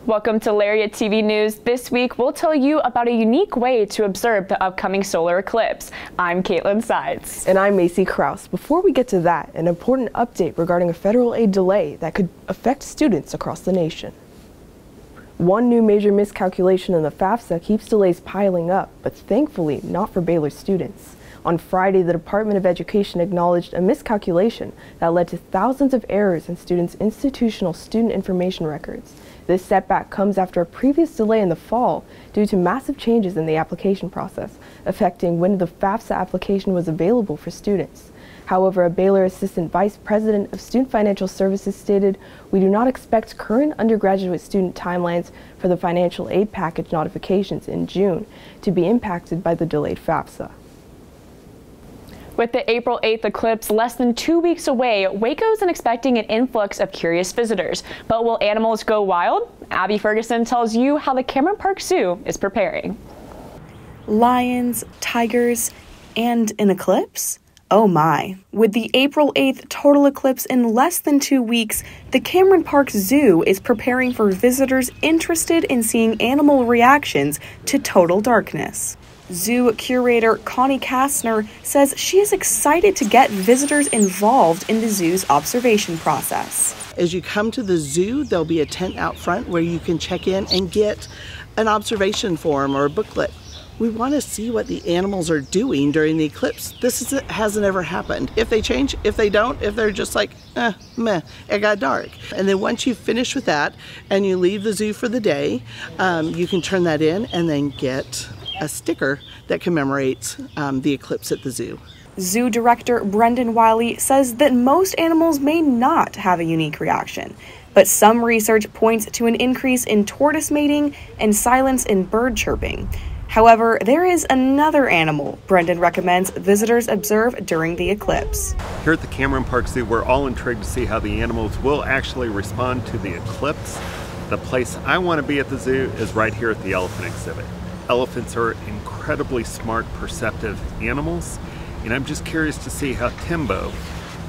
Welcome to Lariat TV News. This week, we'll tell you about a unique way to observe the upcoming solar eclipse. I'm Caitlin Sides. And I'm Macy Kraus. Before we get to that, an important update regarding a federal aid delay that could affect students across the nation. One new major miscalculation in the FAFSA keeps delays piling up, but thankfully not for Baylor students. On Friday, the Department of Education acknowledged a miscalculation that led to thousands of errors in students' institutional student information records. This setback comes after a previous delay in the fall due to massive changes in the application process, affecting when the FAFSA application was available for students. However, a Baylor Assistant Vice President of Student Financial Services stated, "We do not expect current undergraduate student timelines for the financial aid package notifications in June to be impacted by the delayed FAFSA." With the April 8th eclipse less than 2 weeks away, Waco isn't expecting an influx of curious visitors. But will animals go wild? Abby Ferguson tells you how the Cameron Park Zoo is preparing. Lions, tigers, and an eclipse? Oh my. With the April 8th total eclipse in less than 2 weeks, the Cameron Park Zoo is preparing for visitors interested in seeing animal reactions to total darkness. Zoo curator Connie Kastner says she is excited to get visitors involved in the zoo's observation process. As you come to the zoo, there'll be a tent out front where you can check in and get an observation form or a booklet. We want to see what the animals are doing during the eclipse. Hasn't ever happened. If they change, if they don't, if they're just like, meh, it got dark. And then once you finish with that and you leave the zoo for the day, you can turn that in and then get a sticker that commemorates the eclipse at the zoo. Zoo director Brendan Wiley says that most animals may not have a unique reaction, but some research points to an increase in tortoise mating and silence in bird chirping. However, there is another animal Brendan recommends visitors observe during the eclipse. Here at the Cameron Park Zoo, we're all intrigued to see how the animals will actually respond to the eclipse. The place I want to be at the zoo is right here at the elephant exhibit. Elephants are incredibly smart, perceptive animals, and I'm just curious to see how Timbo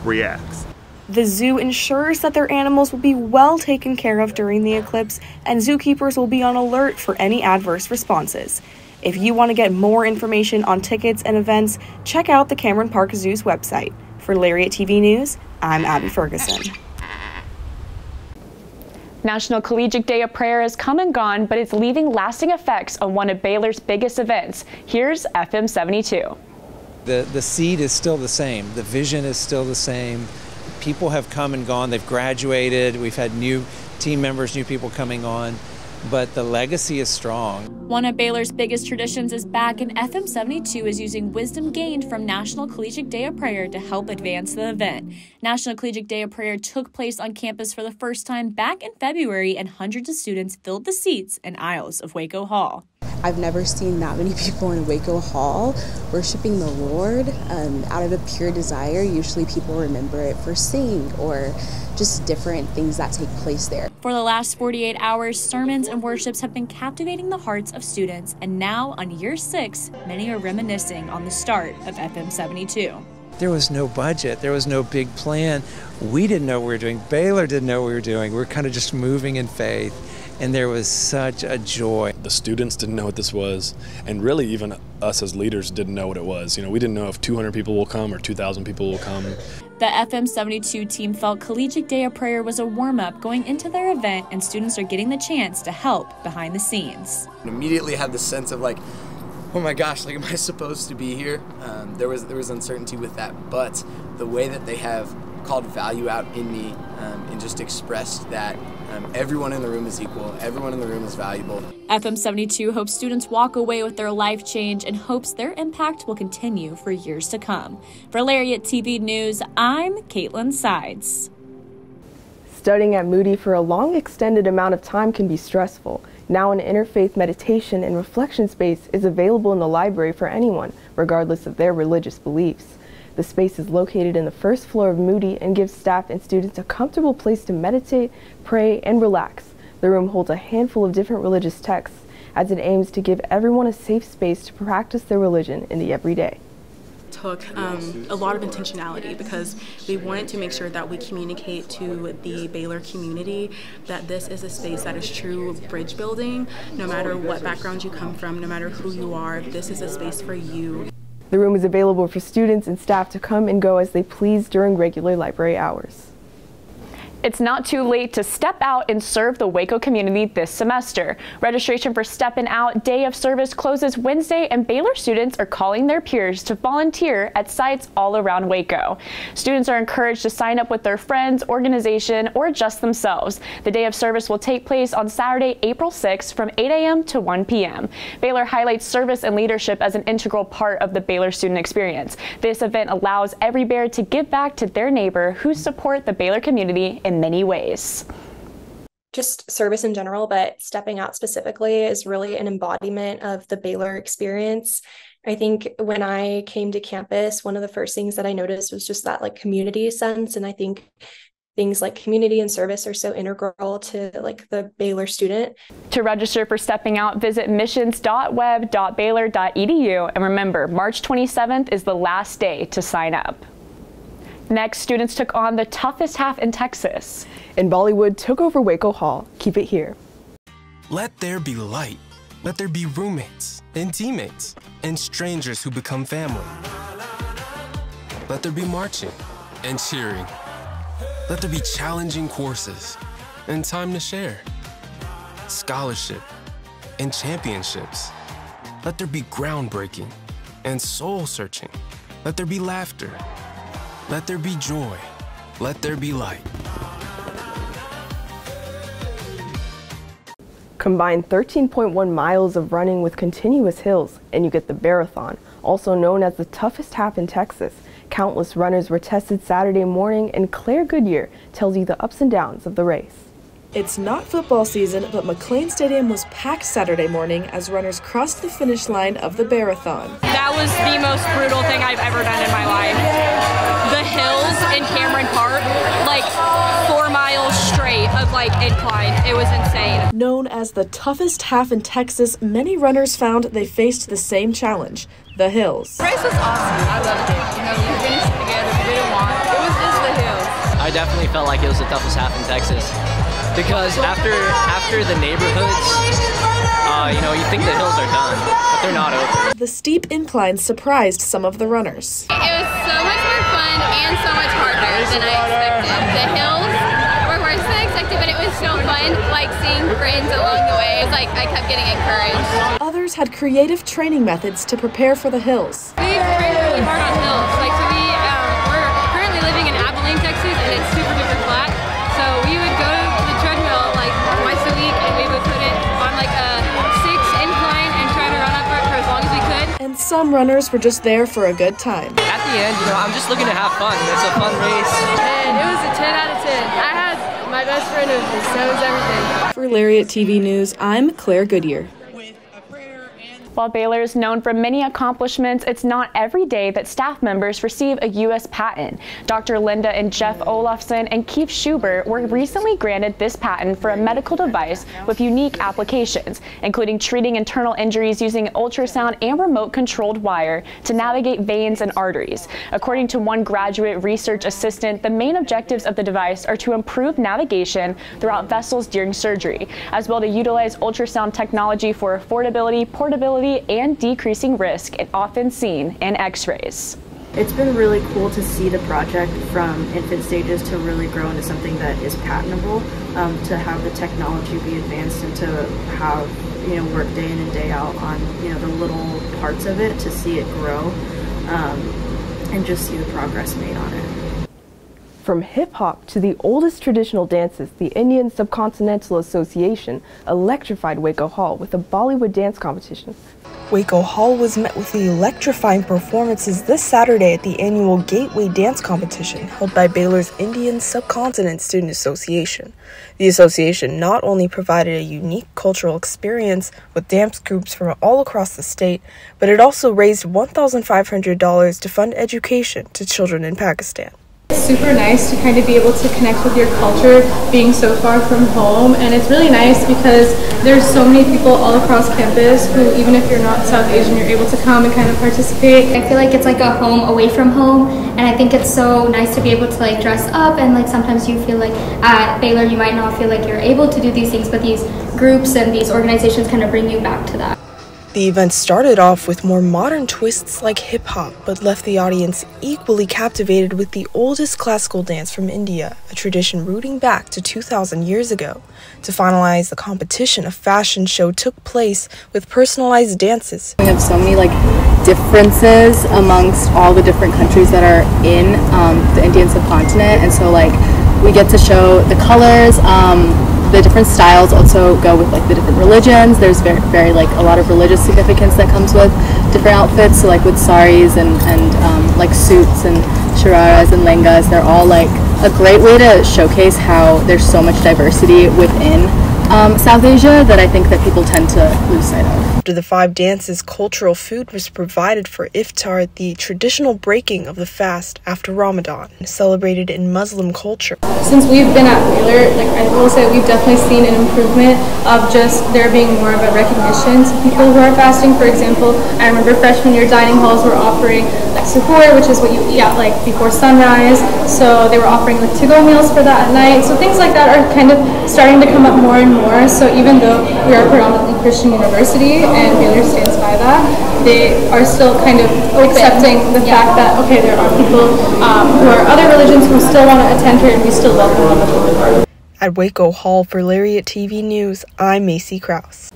reacts. The zoo ensures that their animals will be well taken care of during the eclipse, and zookeepers will be on alert for any adverse responses. If you want to get more information on tickets and events, check out the Cameron Park Zoo's website. For Lariat TV News, I'm Abby Ferguson. National Collegiate Day of Prayer has come and gone, but it's leaving lasting effects on one of Baylor's biggest events. Here's FM 72. The seed is still the same. The vision is still the same. People have come and gone. They've graduated. We've had new team members, new people coming on. But the legacy is strong. One of Baylor's biggest traditions is back, and FM 72 is using wisdom gained from National Collegiate Day of Prayer to help advance the event. National Collegiate Day of Prayer took place on campus for the first time back in February, and hundreds of students filled the seats and aisles of Waco Hall. I've never seen that many people in Waco Hall worshiping the Lord out of a pure desire. Usually people remember it for singing or just different things that take place there. For the last 48 hours, sermons and worships have been captivating the hearts of students, and now on year 6, many are reminiscing on the start of FM 72. There was no budget. There was no big plan. We didn't know what we were doing. Baylor didn't know what we were doing. We were kind of just moving in faith, and there was such a joy. The students didn't know what this was, and really even us as leaders didn't know what it was. You know, we didn't know if 200 people will come or 2,000 people will come. The FM 72 team felt Collegiate Day of Prayer was a warm-up going into their event, and students are getting the chance to help behind the scenes. Immediately had the sense of like, oh my gosh, like, am I supposed to be here? There was uncertainty with that, but the way that they have called value out in me and just expressed that everyone in the room is equal, everyone in the room is valuable. FM 72 hopes students walk away with their life change and hopes their impact will continue for years to come. For Lariat TV News, I'm Caitlin Sides. Studying at Moody for a long extended amount of time can be stressful. Now an interfaith meditation and reflection space is available in the library for anyone, regardless of their religious beliefs. The space is located in the first floor of Moody and gives staff and students a comfortable place to meditate, pray, and relax. The room holds a handful of different religious texts as it aims to give everyone a safe space to practice their religion in the everyday. took a lot of intentionality because we wanted to make sure that we communicate to the Baylor community that this is a space that is true bridge building. No matter what background you come from, no matter who you are, this is a space for you. The room is available for students and staff to come and go as they please during regular library hours. It's not too late to step out and serve the Waco community this semester. Registration for Steppin' Out Day of Service closes Wednesday, and Baylor students are calling their peers to volunteer at sites all around Waco. Students are encouraged to sign up with their friends, organization, or just themselves. The Day of Service will take place on Saturday, April 6th from 8 a.m. to 1 p.m. Baylor highlights service and leadership as an integral part of the Baylor student experience. This event allows every Bear to give back to their neighbor who support the Baylor community in many ways. Just service in general, but stepping out specifically is really an embodiment of the Baylor experience. I think when I came to campus, one of the first things that I noticed was just that like community sense. And I think things like community and service are so integral to like the Baylor student. To register for Stepping Out, visit missions.web.baylor.edu. And remember, March 27th is the last day to sign up. Next, students took on the toughest half in Texas. And Bollywood took over Waco Hall. Keep it here. Let there be light. Let there be roommates and teammates and strangers who become family. Let there be marching and cheering. Let there be challenging courses and time to share. Scholarship and championships. Let there be groundbreaking and soul-searching. Let there be laughter. Let there be joy. Let there be light. Combine 13.1 miles of running with continuous hills, and you get the Bearathon, also known as the toughest half in Texas. Countless runners were tested Saturday morning, and Claire Goodyear tells you the ups and downs of the race. It's not football season, but McLean Stadium was packed Saturday morning as runners crossed the finish line of the Bearathon. That was the most brutal thing I've ever done in my life. The hills in Cameron Park, like 4 miles straight of like incline. It was insane. Known as the toughest half in Texas, many runners found they faced the same challenge, the hills. The race was awesome. I loved it. You know, we finished together. We didn't want. It was just the hills. I definitely felt like it was the toughest half in Texas. Because after the neighborhoods, you know, you think the hills are done, but they're not over. The steep inclines surprised some of the runners. It was so much more fun and so much harder than I expected. The hills were worse than I expected, but it was so fun, like seeing friends along the way. It was like I kept getting encouraged. Others had creative training methods to prepare for the hills. We trained really hard on hills. Like, so we're currently living in Abilene, Texas, and it's super duper flat. So we would go to the treadmill like twice a week, and we would put it on like a 6 incline and try to run up it for as long as we could. And some runners were just there for a good time. At the end, you know, I'm just looking to have fun. It's a fun race. And it was a 10 out of 10. I had my best friend with me, so it was everything. For Lariat TV News, I'm Claire Goodyear. While Baylor is known for many accomplishments, it's not every day that staff members receive a U.S. patent. Dr. Linda and Jeff Olafson and Keith Schubert were recently granted this patent for a medical device with unique applications, including treating internal injuries using ultrasound and remote-controlled wire to navigate veins and arteries. According to one graduate research assistant, the main objectives of the device are to improve navigation throughout vessels during surgery, as well to utilize ultrasound technology for affordability, portability, and decreasing risk often seen in x-rays. It's been really cool to see the project from infant stages to really grow into something that is patentable, to have the technology be advanced and to have, you know, work day in and day out on, you know, the little parts of it, to see it grow and just see the progress made on it. From hip-hop to the oldest traditional dances, the Indian Subcontinental Association electrified Waco Hall with a Bollywood dance competition. Waco Hall was met with the electrifying performances this Saturday at the annual Gateway Dance Competition held by Baylor's Indian Subcontinent Student Association. The association not only provided a unique cultural experience with dance groups from all across the state, but it also raised $1,500 to fund education to children in Pakistan. This super nice to kind of be able to connect with your culture being so far from home, and it's really nice because there's so many people all across campus who, even if you're not South Asian, you're able to come and kind of participate. I feel like it's like a home away from home, and I think it's so nice to be able to like dress up, and like sometimes you feel like at Baylor you might not feel like you're able to do these things, but these groups and these organizations kind of bring you back to that. The event started off with more modern twists like hip-hop, but left the audience equally captivated with the oldest classical dance from India, a tradition rooting back to 2,000 years ago. To finalize the competition, a fashion show took place with personalized dances. We have so many differences amongst all the different countries that are in the Indian subcontinent, and so we get to show the colors. The different styles also go with the different religions. There's very a lot of religious significance that comes with different outfits. So with saris and suits and shararas and lengas, they're all a great way to showcase how there's so much diversity within South Asia that I think that people tend to lose sight of. After the 5 dances, cultural food was provided for iftar, the traditional breaking of the fast after Ramadan, celebrated in Muslim culture. Since we've been at Baylor, I will say we've definitely seen an improvement of just there being more of a recognition to people who are fasting. For example, I remember freshman year dining halls were offering suhoor, which is what you eat at before sunrise. So they were offering to-go meals for that at night. So things like that are kind of starting to come up more and more. So even though we are predominantly Christian university and Baylor stands by that, they are still kind of accepting the fact that, okay, there are people who are other religions who still want to attend here, and we still welcome them. At Waco Hall for Lariat TV News, I'm Macy Krause.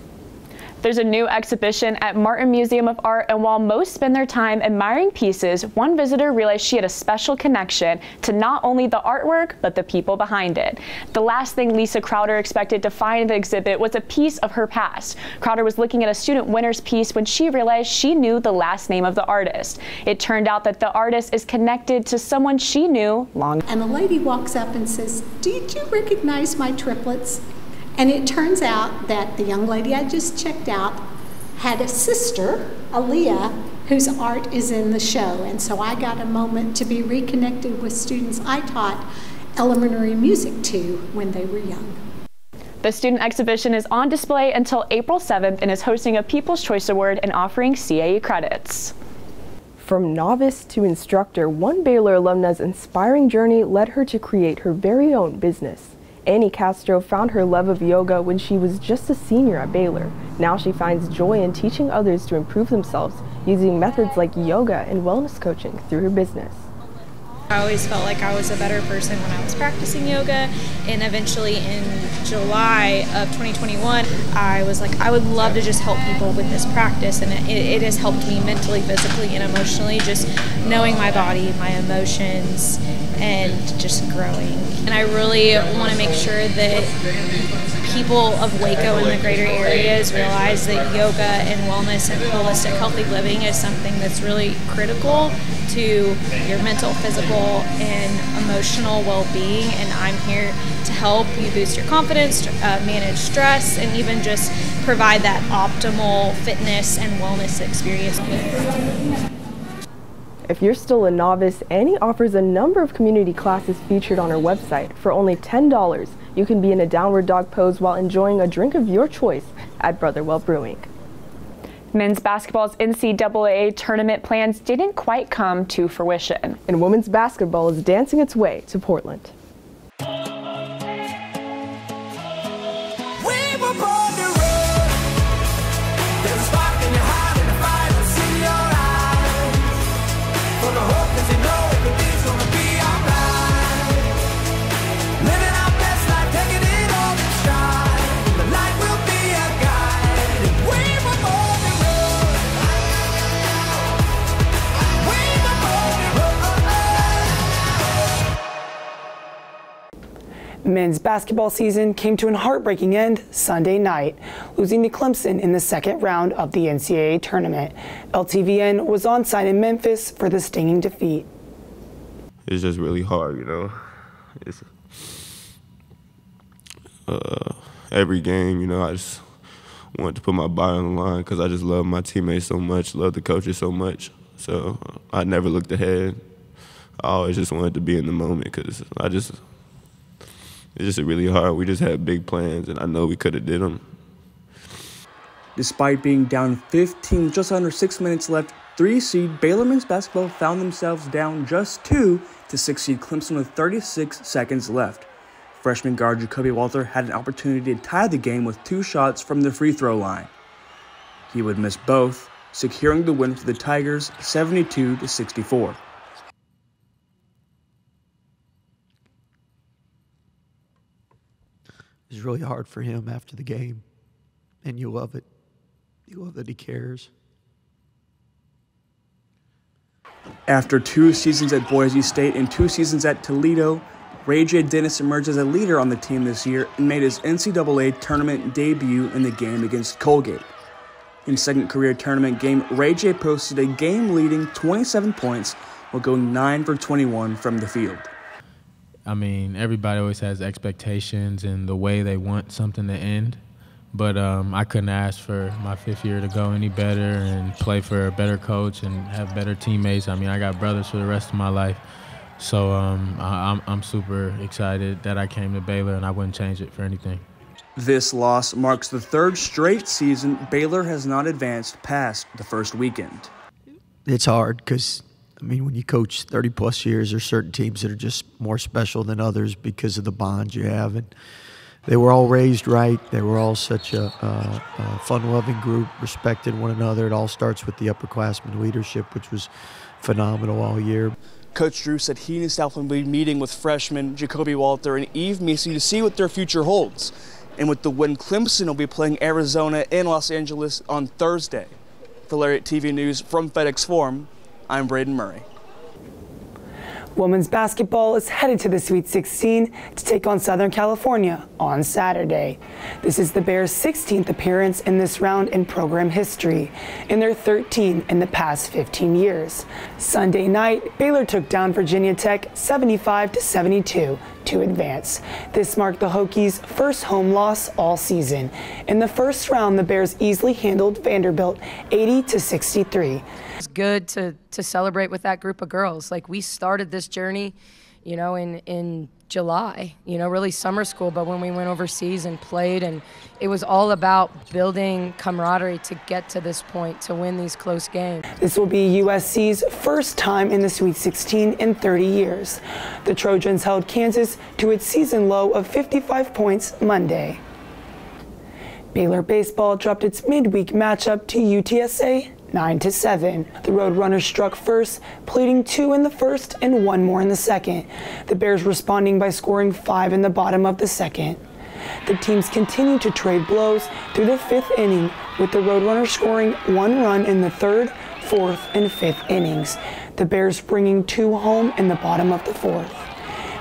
There's a new exhibition at Martin Museum of Art, and while most spend their time admiring pieces, one visitor realized she had a special connection to not only the artwork, but the people behind it. The last thing Lisa Crowder expected to find in the exhibit was a piece of her past. Crowder was looking at a student winner's piece when she realized she knew the last name of the artist. It turned out that the artist is connected to someone she knew long ago. And a lady walks up and says, "Did you recognize my triplets?" And it turns out that the young lady I just checked out had a sister, Aaliyah, whose art is in the show. And so I got a moment to be reconnected with students I taught elementary music to when they were young. The student exhibition is on display until April 7th and is hosting a People's Choice Award and offering CAE credits. From novice to instructor, one Baylor alumna's inspiring journey led her to create her very own business. Annie Castro found her love of yoga when she was just a senior at Baylor. Now she finds joy in teaching others to improve themselves using methods like yoga and wellness coaching through her business. I always felt like I was a better person when I was practicing yoga, and eventually in July of 2021 I was like, I would love to just help people with this practice, and it has helped me mentally, physically, and emotionally, just knowing my body, my emotions, and just growing. And I really want to make sure that people of Waco and the greater areas realize that yoga and wellness and holistic healthy living is something that's really critical to your mental, physical, and emotional well-being, and I'm here to help you boost your confidence, manage stress, and even just provide that optimal fitness and wellness experience. If you're still a novice, Annie offers a number of community classes featured on her website. For only $10, you can be in a downward dog pose while enjoying a drink of your choice at Brotherwell Brewing. Men's basketball's NCAA tournament plans didn't quite come to fruition. And women's basketball is dancing its way to Portland. Men's basketball season came to an heartbreaking end Sunday night, losing to Clemson in the second round of the NCAA tournament. LTVN was on site in Memphis for the stinging defeat. It's just really hard, you know. It's every game, you know, I just wanted to put my body on the line because I just love my teammates so much, love the coaches so much. So I never looked ahead. I always just wanted to be in the moment because it's just really hard. We just had big plans, and I know we could have did them. Despite being down 15 with just under 6 minutes left, 3 seed Baylor men's basketball found themselves down just 2 to 6 seed Clemson with 36 seconds left. Freshman guard Jacoby Walter had an opportunity to tie the game with 2 shots from the free throw line. He would miss both, securing the win for the Tigers 72-64. It was really hard for him after the game, and you love it. You love that he cares. After 2 seasons at Boise State and 2 seasons at Toledo, Ray J. Dennis emerged as a leader on the team this year and made his NCAA tournament debut in the game against Colgate. In his second career tournament game, Ray J. posted a game-leading 27 points while going 9 for 21 from the field. I mean, everybody always has expectations and the way they want something to end. But I couldn't ask for my 5th year to go any better and play for a better coach and have better teammates. I mean, I got brothers for the rest of my life. So I'm super excited that I came to Baylor, and I wouldn't change it for anything. This loss marks the 3rd straight season Baylor has not advanced past the first weekend. It's hard because, I mean, when you coach 30-plus years, there's certain teams that are just more special than others because of the bonds you have. And they were all raised right. They were all such a fun-loving group, respected one another. It all starts with the upperclassmen leadership, which was phenomenal all year. Coach Drew said he and his staff will be meeting with freshmen Jacoby Walter and Eve Misi to see what their future holds. And with the win, Clemson will be playing Arizona in Los Angeles on Thursday. For Lariat TV News from FedEx Forum, I'm Braden Murray. Women's basketball is headed to the Sweet 16 to take on Southern California on Saturday. This is the Bears' 16th appearance in this round in program history, and their 13th in the past 15 years. Sunday night, Baylor took down Virginia Tech 75-72 to advance. This marked the Hokies' first home loss all season. In the first round, the Bears easily handled Vanderbilt 80-63. It's good to celebrate with that group of girls. Like, we started this journey, you know, in July, you know, really summer school, but when we went overseas and played, and it was all about building camaraderie to get to this point, to win these close games. This will be USC's first time in the Sweet 16 in 30 years. The Trojans held Kansas to its season low of 55 points Monday. Baylor baseball dropped its midweek matchup to UTSA 9-7. The Roadrunners struck first, pleading 2 in the first and 1 more in the second. The Bears responding by scoring 5 in the bottom of the second. The teams continued to trade blows through the 5th inning, with the Roadrunners scoring 1 run in the 3rd, 4th, and 5th innings. The Bears bringing 2 home in the bottom of the 4th.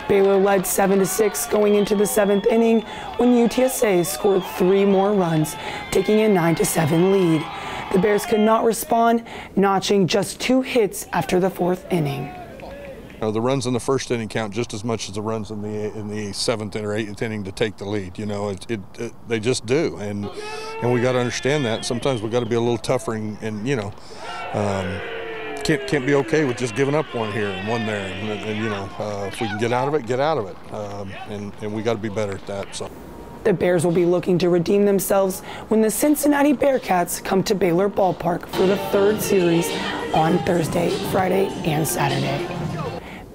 Baylor led 7-6 going into the 7th inning when UTSA scored 3 more runs, taking a 9-7 lead. The Bears could not respond, notching just 2 hits after the 4th inning. The runs in the first inning count just as much as the runs in the 7th or 8th inning to take the lead. You know, they just do, and we got to understand that. Sometimes we got to be a little tougher, and you know, can't be okay with just giving up 1 here and 1 there, and you know, if we can get out of it, get out of it, and we got to be better at that. So. The Bears will be looking to redeem themselves when the Cincinnati Bearcats come to Baylor Ballpark for the 3rd series on Thursday, Friday, and Saturday.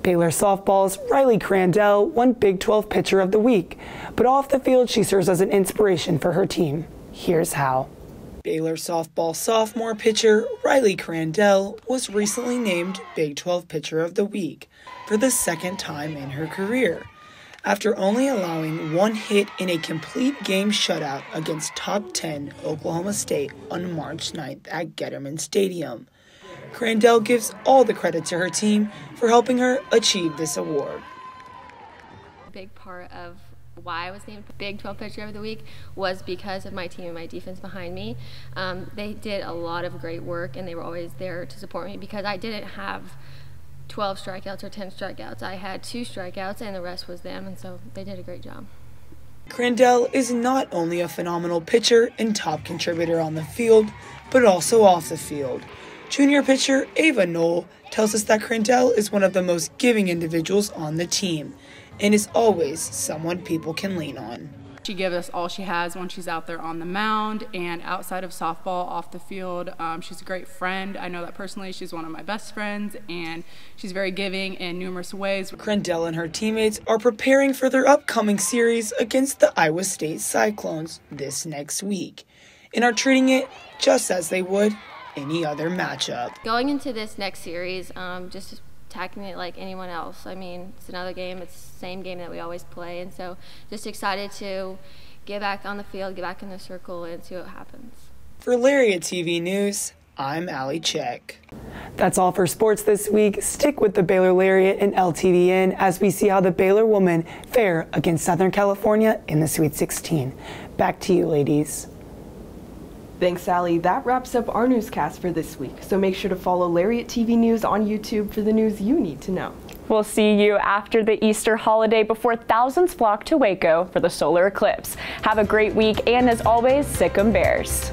Baylor softball's Riley Crandell won Big 12 Pitcher of the Week, but off the field she serves as an inspiration for her team. Here's how. Baylor softball sophomore pitcher Riley Crandell was recently named Big 12 Pitcher of the Week for the 2nd time in her career, after only allowing 1 hit in a complete game shutout against top 10 Oklahoma State on March 9th at Getterman Stadium. Crandell gives all the credit to her team for helping her achieve this award. A big part of why I was named Big 12 Pitcher of the Week was because of my team and my defense behind me. They did a lot of great work, and they were always there to support me because I didn't have 12 strikeouts or 10 strikeouts. I had 2 strikeouts, and the rest was them, and so they did a great job. Crandell is not only a phenomenal pitcher and top contributor on the field, but also off the field. Junior pitcher Ava Knoll tells us that Crandell is one of the most giving individuals on the team and is always someone people can lean on. She gives us all she has when she's out there on the mound and outside of softball, off the field. She's a great friend. I know that personally. She's one of my best friends, and she's very giving in numerous ways. Crandell and her teammates are preparing for their upcoming series against the Iowa State Cyclones this next week and are treating it just as they would any other matchup. Going into this next series, just attacking it like anyone else. I mean, it's another game. It's the same game that we always play, and so just excited to get back on the field, get back in the circle, and see what happens. For Lariat TV News, I'm Ali Check. That's all for sports this week. Stick with the Baylor Lariat and LTVN as we see how the Baylor women fare against Southern California in the Sweet 16. Back to you, ladies. Thanks, Sally. That wraps up our newscast for this week, so make sure to follow Lariat TV News on YouTube for the news you need to know. We'll see you after the Easter holiday before thousands flock to Waco for the solar eclipse. Have a great week, and as always, sic 'em Bears.